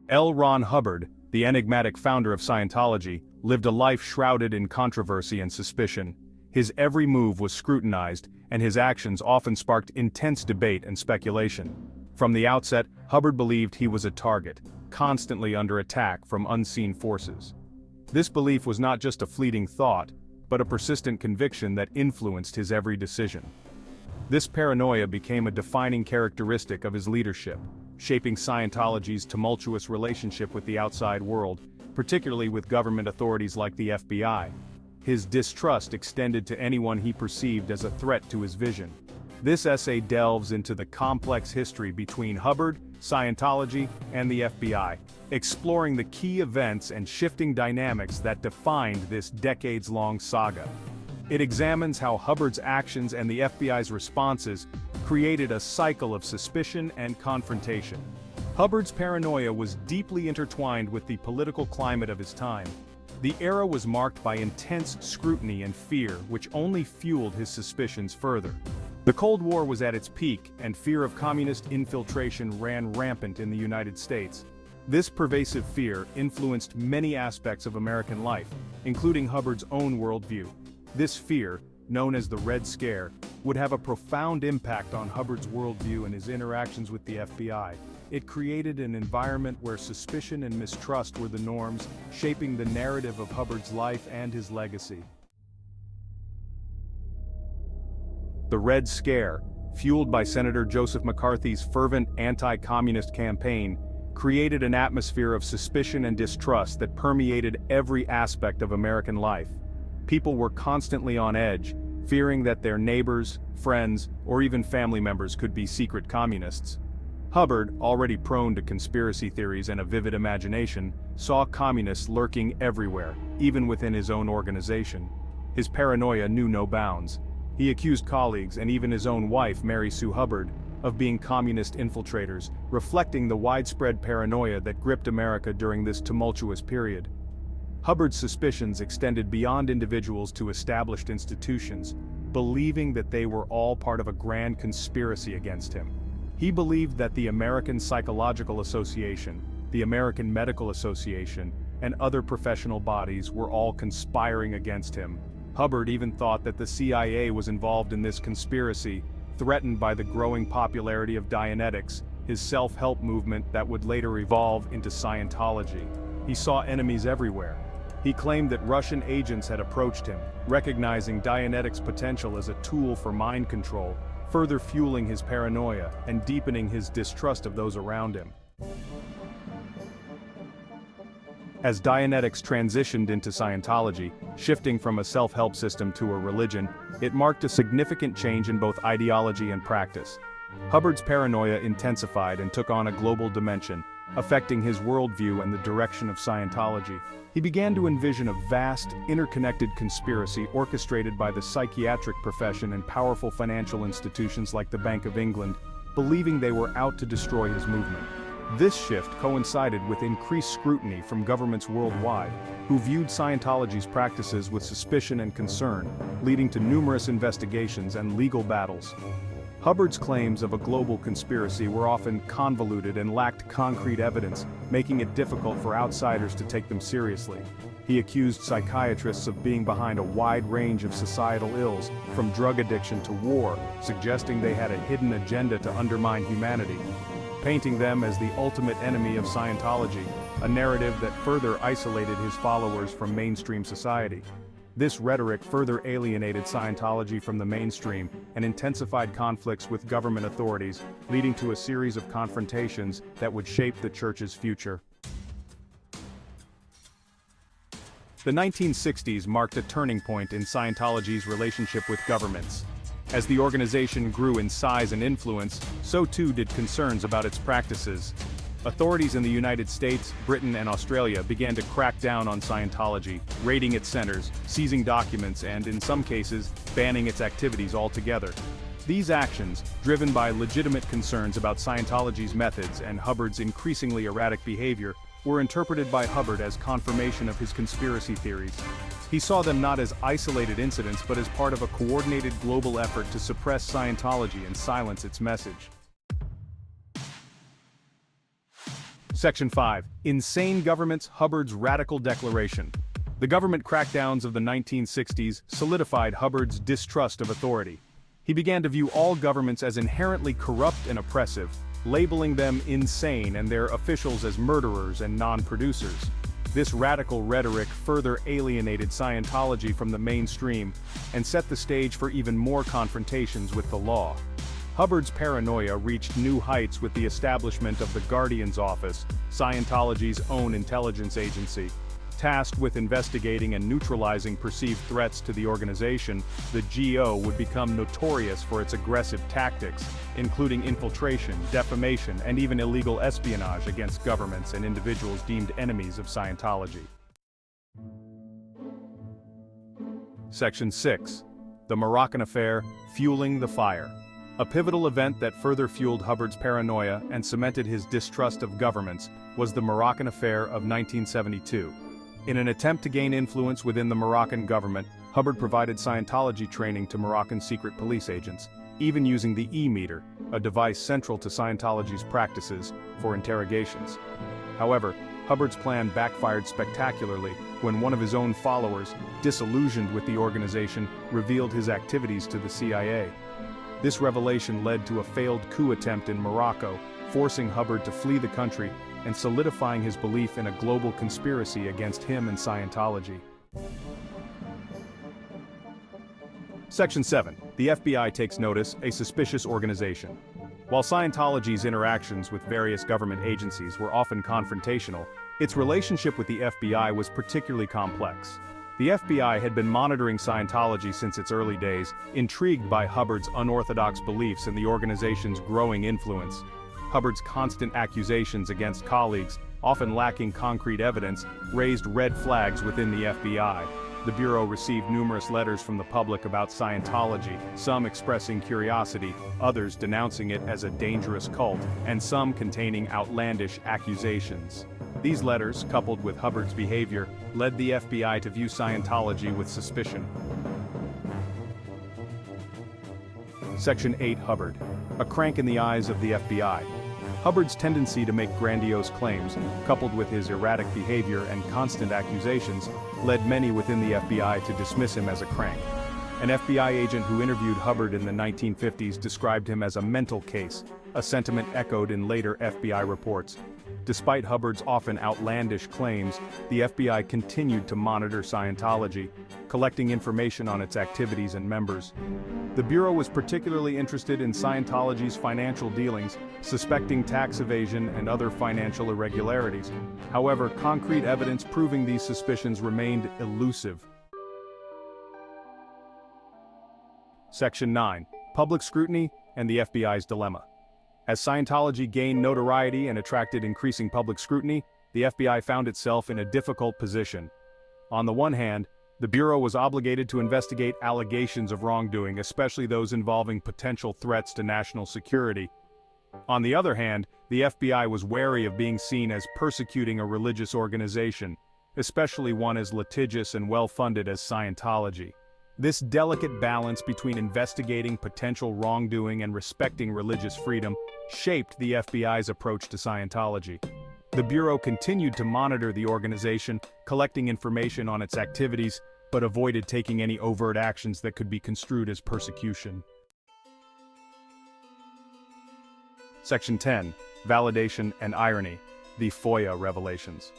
L. Ron Hubbard, the enigmatic founder of Scientology, lived a life shrouded in controversy and suspicion. His every move was scrutinized, and his actions often sparked intense debate and speculation. From the outset, Hubbard believed he was a target, constantly under attack from unseen forces. This belief was not just a fleeting thought, but a persistent conviction that influenced his every decision. This paranoia became a defining characteristic of his leadership, shaping Scientology's tumultuous relationship with the outside world, particularly with government authorities like the FBI. His distrust extended to anyone he perceived as a threat to his vision. This essay delves into the complex history between Hubbard, Scientology, and the FBI, exploring the key events and shifting dynamics that defined this decades-long saga. It examines how Hubbard's actions and the FBI's responses created a cycle of suspicion and confrontation. Hubbard's paranoia was deeply intertwined with the political climate of his time. The era was marked by intense scrutiny and fear, which only fueled his suspicions further. The Cold War was at its peak, and fear of communist infiltration ran rampant in the United States. This pervasive fear influenced many aspects of American life, including Hubbard's own worldview. This fear, known as the Red Scare, would have a profound impact on Hubbard's worldview and his interactions with the FBI. It created an environment where suspicion and mistrust were the norms, shaping the narrative of Hubbard's life and his legacy. The Red Scare, fueled by Senator Joseph McCarthy's fervent anti-communist campaign, created an atmosphere of suspicion and distrust that permeated every aspect of American life. People were constantly on edge, fearing that their neighbors, friends, or even family members could be secret communists. Hubbard, already prone to conspiracy theories and a vivid imagination, saw communists lurking everywhere, even within his own organization. His paranoia knew no bounds. He accused colleagues and even his own wife, Mary Sue Hubbard, of being communist infiltrators, reflecting the widespread paranoia that gripped America during this tumultuous period. Hubbard's suspicions extended beyond individuals to established institutions, believing that they were all part of a grand conspiracy against him. He believed that the American Psychological Association, the American Medical Association, and other professional bodies were all conspiring against him. Hubbard even thought that the CIA was involved in this conspiracy, threatened by the growing popularity of Dianetics, his self-help movement that would later evolve into Scientology. He saw enemies everywhere. He claimed that Russian agents had approached him, recognizing Dianetics' potential as a tool for mind control, further fueling his paranoia and deepening his distrust of those around him. As Dianetics transitioned into Scientology, shifting from a self-help system to a religion, it marked a significant change in both ideology and practice. Hubbard's paranoia intensified and took on a global dimension, affecting his worldview and the direction of Scientology. He began to envision a vast, interconnected conspiracy orchestrated by the psychiatric profession and powerful financial institutions like the Bank of England, believing they were out to destroy his movement. This shift coincided with increased scrutiny from governments worldwide, who viewed Scientology's practices with suspicion and concern, leading to numerous investigations and legal battles. Hubbard's claims of a global conspiracy were often convoluted and lacked concrete evidence, making it difficult for outsiders to take them seriously. He accused psychiatrists of being behind a wide range of societal ills, from drug addiction to war, suggesting they had a hidden agenda to undermine humanity, painting them as the ultimate enemy of Scientology, a narrative that further isolated his followers from mainstream society. This rhetoric further alienated Scientology from the mainstream and intensified conflicts with government authorities, leading to a series of confrontations that would shape the church's future. The 1960s marked a turning point in Scientology's relationship with governments. As the organization grew in size and influence, so too did concerns about its practices. Authorities in the United States, Britain, and Australia began to crack down on Scientology, raiding its centers, seizing documents, and, in some cases, banning its activities altogether. These actions, driven by legitimate concerns about Scientology's methods and Hubbard's increasingly erratic behavior, were interpreted by Hubbard as confirmation of his conspiracy theories. He saw them not as isolated incidents but as part of a coordinated global effort to suppress Scientology and silence its message. Section 5. Insane Governments, Hubbard's Radical Declaration. The government crackdowns of the 1960s solidified Hubbard's distrust of authority. He began to view all governments as inherently corrupt and oppressive, labeling them insane and their officials as murderers and non-producers. This radical rhetoric further alienated Scientology from the mainstream and set the stage for even more confrontations with the law. Hubbard's paranoia reached new heights with the establishment of the Guardian's Office, Scientology's own intelligence agency. Tasked with investigating and neutralizing perceived threats to the organization, the GO would become notorious for its aggressive tactics, including infiltration, defamation, and even illegal espionage against governments and individuals deemed enemies of Scientology. Section 6. The Moroccan Affair, Fueling the Fire. A pivotal event that further fueled Hubbard's paranoia and cemented his distrust of governments was the Moroccan Affair of 1972. In an attempt to gain influence within the Moroccan government, Hubbard provided Scientology training to Moroccan secret police agents, even using the E-meter, a device central to Scientology's practices, for interrogations. However, Hubbard's plan backfired spectacularly when one of his own followers, disillusioned with the organization, revealed his activities to the CIA. This revelation led to a failed coup attempt in Morocco, forcing Hubbard to flee the country and solidifying his belief in a global conspiracy against him and Scientology. Section 7. The FBI takes notice, a suspicious organization. While Scientology's interactions with various government agencies were often confrontational, its relationship with the FBI was particularly complex. The FBI had been monitoring Scientology since its early days, intrigued by Hubbard's unorthodox beliefs and the organization's growing influence. Hubbard's constant accusations against colleagues, often lacking concrete evidence, raised red flags within the FBI. The Bureau received numerous letters from the public about Scientology, some expressing curiosity, others denouncing it as a dangerous cult, and some containing outlandish accusations. These letters, coupled with Hubbard's behavior, led the FBI to view Scientology with suspicion. Section 8. Hubbard. A crank in the eyes of the FBI. Hubbard's tendency to make grandiose claims, coupled with his erratic behavior and constant accusations, led many within the FBI to dismiss him as a crank. An FBI agent who interviewed Hubbard in the 1950s described him as a mental case, a sentiment echoed in later FBI reports. Despite Hubbard's often outlandish claims, the FBI continued to monitor Scientology, collecting information on its activities and members. The Bureau was particularly interested in Scientology's financial dealings, suspecting tax evasion and other financial irregularities. However, concrete evidence proving these suspicions remained elusive. Section 9. Public Scrutiny and the FBI's Dilemma. As Scientology gained notoriety and attracted increasing public scrutiny, the FBI found itself in a difficult position. On the one hand, the Bureau was obligated to investigate allegations of wrongdoing, especially those involving potential threats to national security. On the other hand, the FBI was wary of being seen as persecuting a religious organization, especially one as litigious and well-funded as Scientology. This delicate balance between investigating potential wrongdoing and respecting religious freedom shaped the FBI's approach to Scientology. The Bureau continued to monitor the organization, collecting information on its activities, but avoided taking any overt actions that could be construed as persecution. Section 10. Validation and Irony. The FOIA Revelations.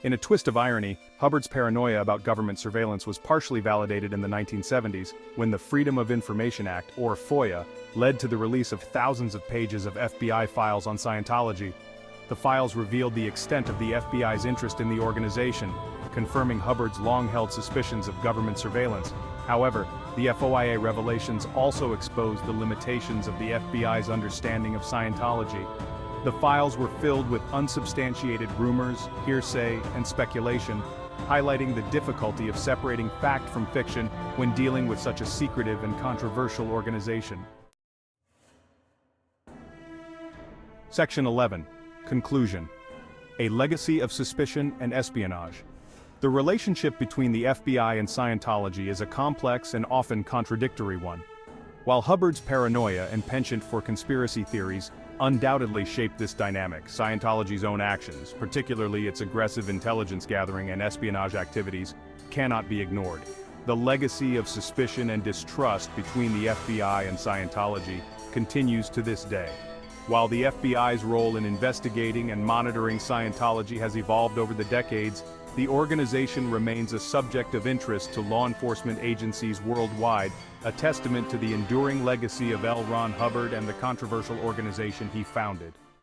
In a twist of irony, Hubbard's paranoia about government surveillance was partially validated in the 1970s when the Freedom of Information Act, or FOIA, led to the release of thousands of pages of FBI files on Scientology. The files revealed the extent of the FBI's interest in the organization, confirming Hubbard's long-held suspicions of government surveillance. However, the FOIA revelations also exposed the limitations of the FBI's understanding of Scientology. The files were filled with unsubstantiated rumors, hearsay, and speculation, highlighting the difficulty of separating fact from fiction when dealing with such a secretive and controversial organization. Section 11. Conclusion. A legacy of suspicion and espionage. The relationship between the FBI and Scientology is a complex and often contradictory one. While Hubbard's paranoia and penchant for conspiracy theories undoubtedly shaped this dynamic. Scientology's own actions, particularly its aggressive intelligence gathering and espionage activities, cannot be ignored. The legacy of suspicion and distrust between the FBI and Scientology continues to this day. While the FBI's role in investigating and monitoring Scientology has evolved over the decades, the organization remains a subject of interest to law enforcement agencies worldwide, a testament to the enduring legacy of L. Ron Hubbard and the controversial organization he founded.